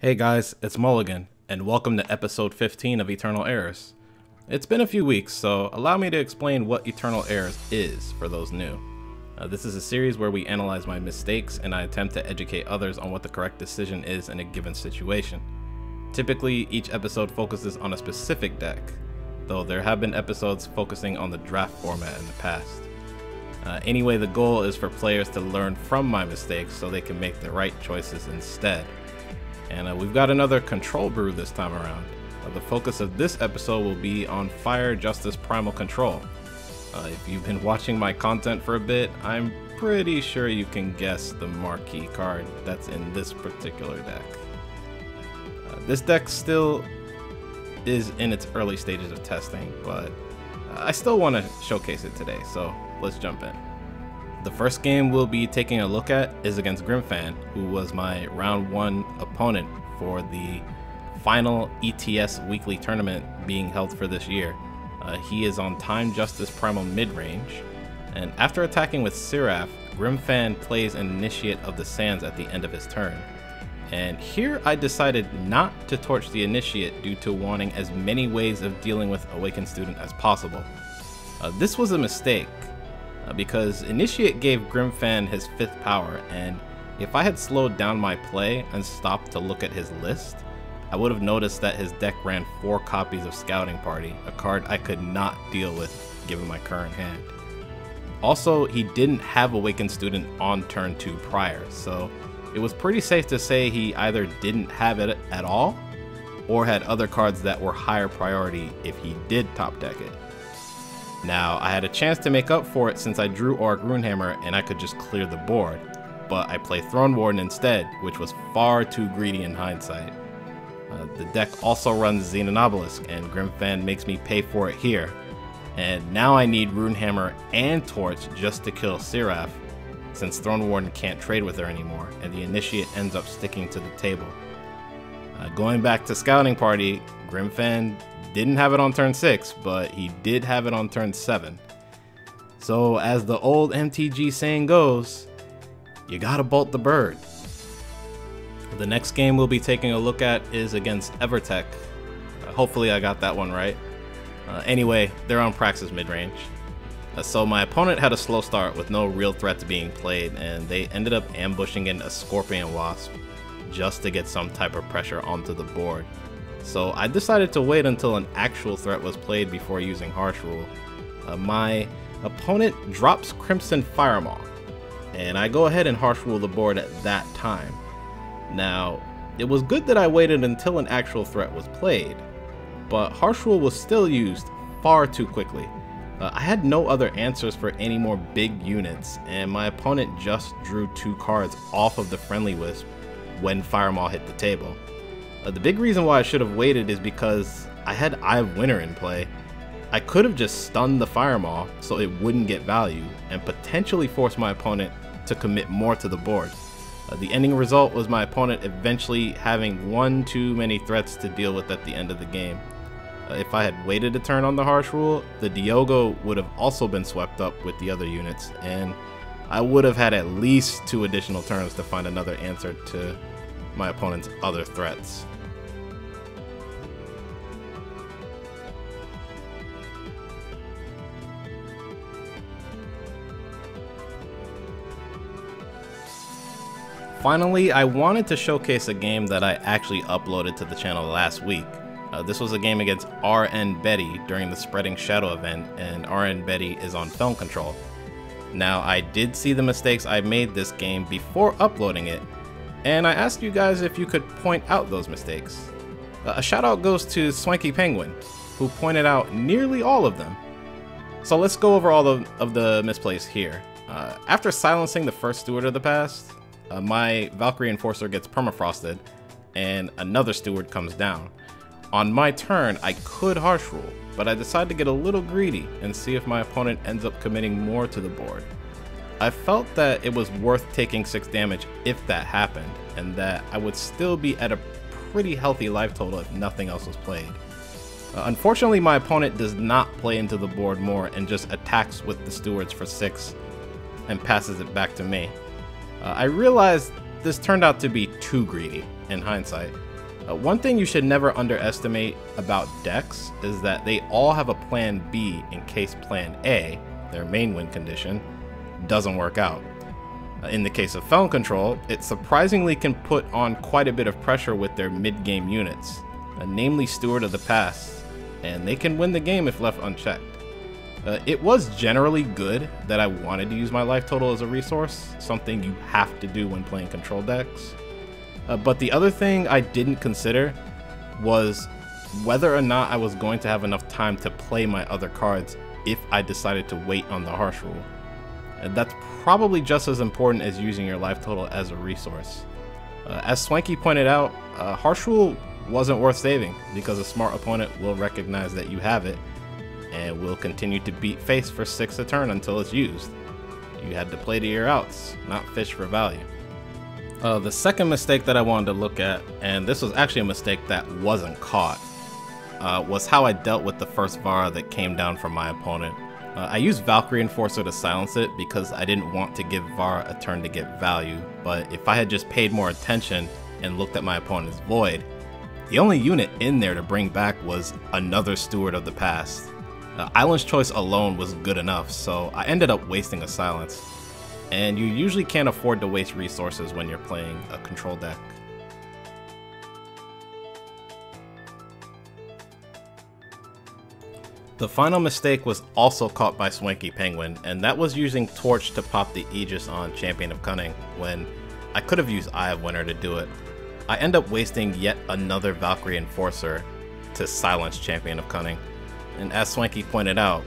Hey guys, it's Mulligan, and welcome to episode 15 of Eternal Errors. It's been a few weeks, so allow me to explain what Eternal Errors is for those new. This is a series where we analyze my mistakes and I attempt to educate others on what the correct decision is in a given situation. Typically, each episode focuses on a specific deck, though there have been episodes focusing on the draft format in the past. Anyway, the goal is for players to learn from my mistakes so they can make the right choices instead. And we've got another control brew this time around. The focus of this episode will be on Fire Justice Primal Control. If you've been watching my content for a bit, I'm pretty sure you can guess the marquee card that's in this particular deck. This deck still is in its early stages of testing, but I still want to showcase it today, so let's jump in. The first game we'll be taking a look at is against Grimfan, who was my round 1 opponent for the final ETS weekly tournament being held for this year. He is on Time Justice Primal mid-range, and after attacking with Seraph, Grimfan plays an Initiate of the Sands at the end of his turn. And here I decided not to torch the Initiate due to wanting as many ways of dealing with Awakened Student as possible. This was a mistake, because Initiate gave Grimfan his 5th power, and if I had slowed down my play and stopped to look at his list, I would have noticed that his deck ran 4 copies of Scouting Party, a card I could not deal with given my current hand. Also, he didn't have Awakened Student on turn 2 prior, so it was pretty safe to say he either didn't have it at all, or had other cards that were higher priority if he did top deck it. Now, I had a chance to make up for it since I drew Auric Runehammer and I could just clear the board, but I played Throne Warden instead, which was far too greedy in hindsight. The deck also runs Xenon Obelisk, and Grimfan makes me pay for it here, and now I need Runehammer and Torch just to kill Seraph, since Throne Warden can't trade with her anymore, and the Initiate ends up sticking to the table. Going back to Scouting Party, Grimfan didn't have it on turn 6, but he did have it on turn 7. So as the old MTG saying goes, you gotta bolt the bird. The next game we'll be taking a look at is against Evertech. Hopefully I got that one right. Anyway, they're on Praxis midrange. So my opponent had a slow start with no real threats being played, and they ended up ambushing in a Scorpion Wasp just to get some type of pressure onto the board. So I decided to wait until an actual threat was played before using Harsh Rule. My opponent drops Crimson Firemaw, and I go ahead and Harsh Rule the board at that time. Now, it was good that I waited until an actual threat was played, but Harsh Rule was still used far too quickly. I had no other answers for any more big units, and my opponent just drew 2 cards off of the Friendly Wisp when Firemaw hit the table. The big reason why I should have waited is because I had Eye of Winter in play. I could have just stunned the Firemaw so it wouldn't get value, and potentially force my opponent to commit more to the board. The ending result was my opponent eventually having one too many threats to deal with at the end of the game. If I had waited a turn on the Harsh Rule, the Diogo would have also been swept up with the other units, and I would have had at least 2 additional turns to find another answer to my opponent's other threats. Finally, I wanted to showcase a game that I actually uploaded to the channel last week. This was a game against RN Betty during the Spreading Shadow event, and RN Betty is on Film Control. Now, I did see the mistakes I made this game before uploading it, and I asked you guys if you could point out those mistakes. A shout out goes to Swanky Penguin, who pointed out nearly all of them. So let's go over all of the misplays here. After silencing the first Steward of the Past, my Valkyrie Enforcer gets permafrosted, and another Steward comes down. On my turn, I could Harsh Rule, but I decided to get a little greedy and see if my opponent ends up committing more to the board. I felt that it was worth taking 6 damage if that happened, and that I would still be at a pretty healthy life total if nothing else was played. Unfortunately, my opponent does not play into the board more and just attacks with the Stewards for 6 and passes it back to me. I realized this turned out to be too greedy in hindsight, One thing you should never underestimate about decks is that they all have a plan B in case plan A, their main win condition, doesn't work out. In the case of Felon Control, it surprisingly can put on quite a bit of pressure with their mid-game units, namely Steward of the Past, and they can win the game if left unchecked. It was generally good that I wanted to use my life total as a resource, something you have to do when playing control decks. But the other thing I didn't consider was whether or not I was going to have enough time to play my other cards if I decided to wait on the harsh rule. And that's probably just as important as using your life total as a resource. As Swanky pointed out, harsh rule wasn't worth saving because a smart opponent will recognize that you have it and will continue to beat face for 6 a turn until it's used. You had to play to your outs, not fish for value. The second mistake that I wanted to look at, and this was actually a mistake that wasn't caught, was how I dealt with the first Vara that came down from my opponent. I used Valkyrie Enforcer to silence it because I didn't want to give Vara a turn to get value, but if I had just paid more attention and looked at my opponent's Void, the only unit in there to bring back was another Steward of the Past. Island's Choice alone was good enough, so I ended up wasting a silence. And you usually can't afford to waste resources when you're playing a control deck. The final mistake was also caught by Swanky Penguin, and that was using Torch to pop the Aegis on Champion of Cunning, when I could have used Eye of Winter to do it. I end up wasting yet another Valkyrie Enforcer to silence Champion of Cunning. And as Swanky pointed out,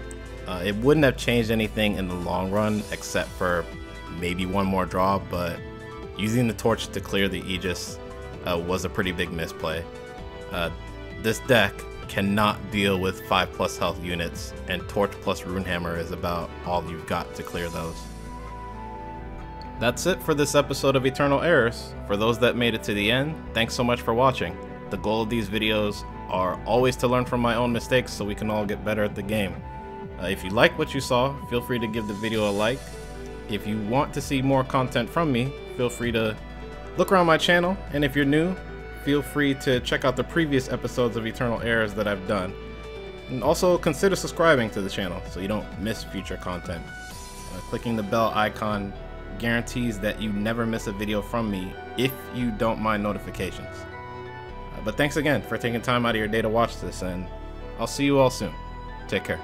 it wouldn't have changed anything in the long run except for maybe one more draw, but using the Torch to clear the Aegis was a pretty big misplay. This deck cannot deal with 5+ health units, and Torch plus Runehammer is about all you've got to clear those. That's it for this episode of Eternal Errors. For those that made it to the end, thanks so much for watching. The goal of these videos are always to learn from my own mistakes so we can all get better at the game. If you like what you saw, feel free to give the video a like. If you want to see more content from me, feel free to look around my channel, and if you're new, feel free to check out the previous episodes of Eternal Errors that I've done. And also consider subscribing to the channel so you don't miss future content. Clicking the bell icon guarantees that you never miss a video from me if you don't mind notifications. But thanks again for taking time out of your day to watch this, and I'll see you all soon. Take care.